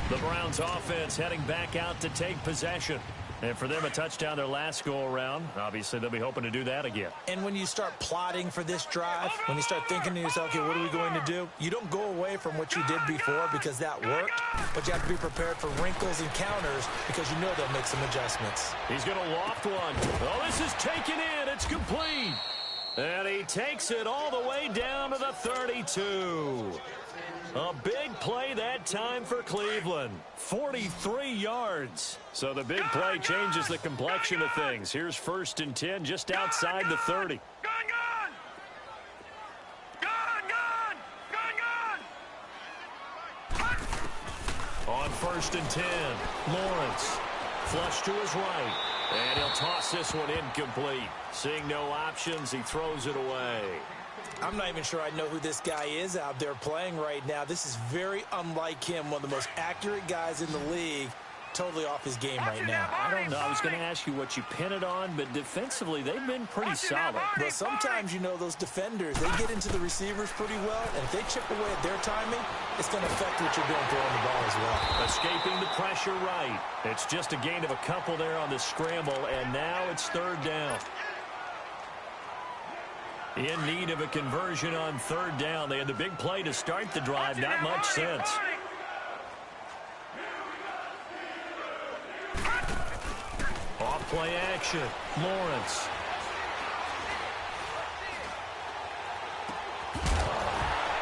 The Browns offense heading back out to take possession. And for them, a touchdown their last go-around. Obviously, they'll be hoping to do that again. And when you start plotting for this drive, when you start thinking to yourself, okay, what are we going to do? You don't go away from what you did before because that worked, but you have to be prepared for wrinkles and counters because you know they'll make some adjustments. He's going to loft one. Oh, this is taken in. It's complete. And he takes it all the way down to the 32. A big play that time for Cleveland. 43 yards. So the big play changes the complexion of things. Here's 1st and 10 just outside the 30. On 1st and 10, Lawrence. Flush to his right. And he'll toss this one incomplete. Seeing no options, he throws it away. I'm not even sure I know who this guy is out there playing right now. This is very unlike him, one of the most accurate guys in the league. Totally off his game right now. I don't know. I was going to ask you what you pin it on, but defensively, they've been pretty solid. But sometimes, you know, those defenders, they get into the receivers pretty well, and if they chip away at their timing, it's going to affect what you're doing throwing the ball as well. Escaping the pressure right. It's just a gain of a couple there on the scramble, and now it's 3rd down. In need of a conversion on 3rd down. They had the big play to start the drive. Not much sense. Off play action. Lawrence.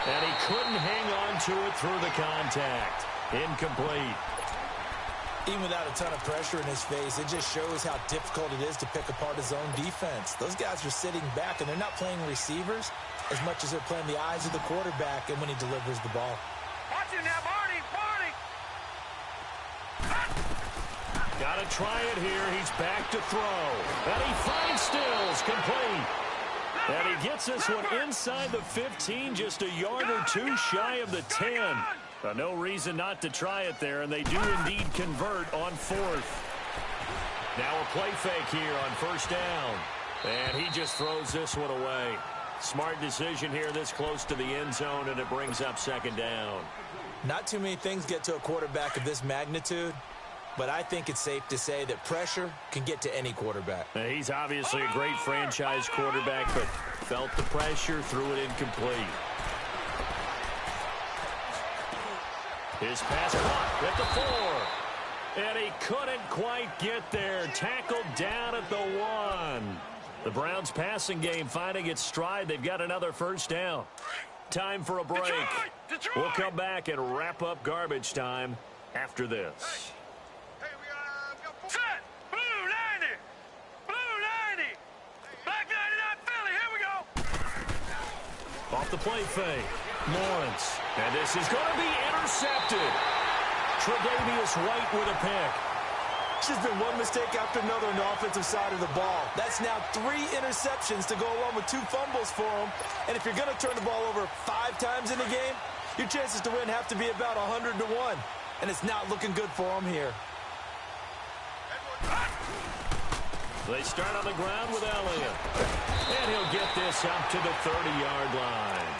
And he couldn't hang on to it through the contact. Incomplete. Even without a ton of pressure in his face, it just shows how difficult it is to pick apart his own defense. Those guys are sitting back, and they're not playing receivers as much as they're playing the eyes of the quarterback and when he delivers the ball. Watch him now, Barney! Got to try it here. He's back to throw. And he finds Stills. Complete. And he gets this one inside the 15, just a yard or two shy of the 10. No reason not to try it there, and they do indeed convert on 4th. Now a play fake here on 1st down. And he just throws this one away. Smart decision here this close to the end zone, and it brings up 2nd down. Not too many things get to a quarterback of this magnitude, but I think it's safe to say that pressure can get to any quarterback. He's obviously a great franchise quarterback, but felt the pressure, threw it incomplete. His pass caught at the 4. And he couldn't quite get there. Tackled down at the 1. The Browns passing game finding its stride. They've got another 1st down. Time for a break. Detroit! We'll come back and wrap up garbage time after this. Set! Blue 90! Blue 90! Black 99 Philly, here we go! Off the play fake. Lawrence. And this is going to be intercepted. Tre'Davious White with a pick. It's just been one mistake after another on the offensive side of the ball. That's now 3 interceptions to go along with 2 fumbles for him. And if you're going to turn the ball over 5 times in a game, your chances to win have to be about 100 to 1. And it's not looking good for him here. They start on the ground with Elliott. And he'll get this up to the 30-yard line.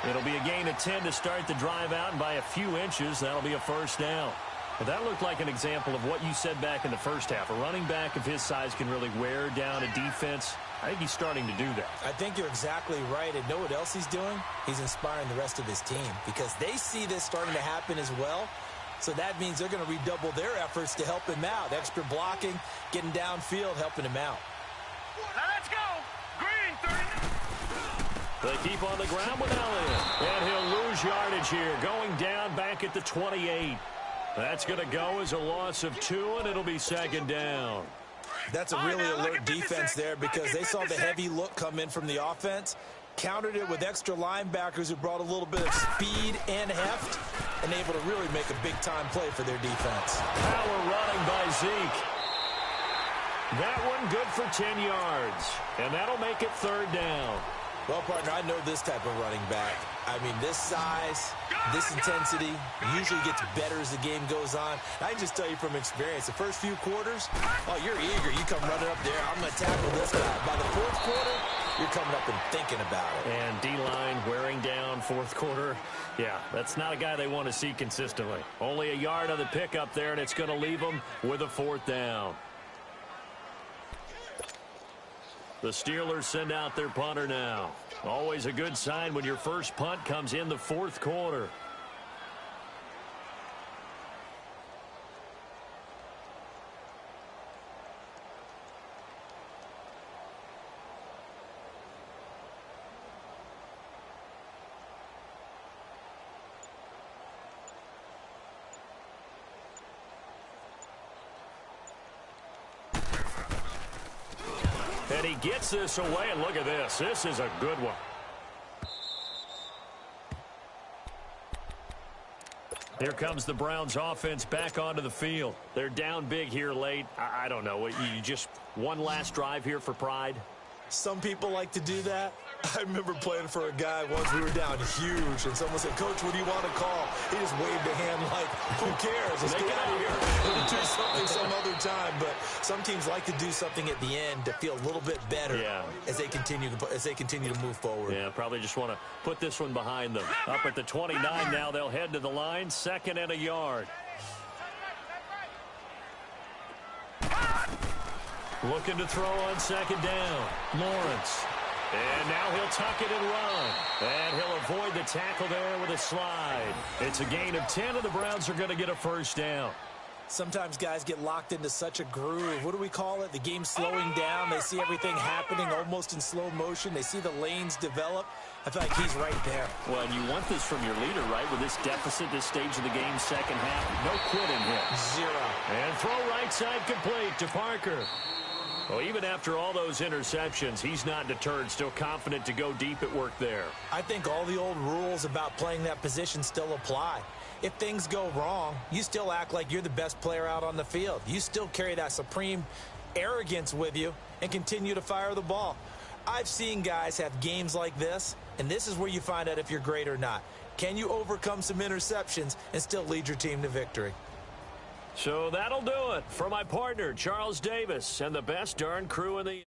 It'll be a gain of 10 to start the drive out, and by a few inches, that'll be a 1st down. But that looked like an example of what you said back in the first half. A running back of his size can really wear down a defense. I think he's starting to do that. I think you're exactly right. And know what else he's doing? He's inspiring the rest of his team because they see this starting to happen as well. So that means they're going to redouble their efforts to help him out. Extra blocking, getting downfield, helping him out. Now let's go. Green, 30. They keep on the ground with Elliott. And he'll lose yardage here. Going down back at the 28. That's going to go as a loss of 2, and it'll be second down. That's a really alert defense there because they saw the heavy look come in from the offense, countered it with extra linebackers who brought a little bit of speed and heft, and able to really make a big-time play for their defense. Power running by Zeke. That one good for 10 yards, and that'll make it third down. Well, partner, I know this type of running back. I mean, this size, this intensity usually gets better as the game goes on. I can just tell you from experience, the first few quarters, oh, you're eager. You come running up there. I'm going to tackle this guy. By the fourth quarter, you're coming up and thinking about it. And D-line wearing down fourth quarter. Yeah, that's not a guy they want to see consistently. Only a yard on the pickup there, and it's going to leave them with a fourth down. The Steelers send out their punter now. Always a good sign when your first punt comes in the fourth quarter. And he gets this away, and look at this. This is a good one. Here comes the Browns offense back onto the field. They're down big here late. I don't know. You just one last drive here for pride? Some people like to do that. I remember playing for a guy once. We were down huge, and someone said, "Coach, what do you want to call?" He just waved a hand like, "Who cares? Let's get out of here. We'll do something some other time." But some teams like to do something at the end to feel a little bit better as they continue to move forward. Yeah, probably just want to put this one behind them. Up at the 29 now, they'll head to the line, 2nd and a yard. Looking to throw on 2nd down. Lawrence. And now he'll tuck it and run. And he'll avoid the tackle there with a slide. It's a gain of 10, and the Browns are going to get a first down. Sometimes guys get locked into such a groove. What do we call it? The game's slowing down. They see everything happening almost in slow motion. They see the lanes develop. I feel like he's right there. Well, and you want this from your leader, right? With this deficit, this stage of the game, second half. No quitting here. 0. And throw right side complete to Parker. Well, even after all those interceptions, he's not deterred, still confident to go deep at work there. I think all the old rules about playing that position still apply. If things go wrong, you still act like you're the best player out on the field. You still carry that supreme arrogance with you and continue to fire the ball. I've seen guys have games like this, and this is where you find out if you're great or not. Can you overcome some interceptions and still lead your team to victory? So that'll do it for my partner, Charles Davis, and the best darn crew in the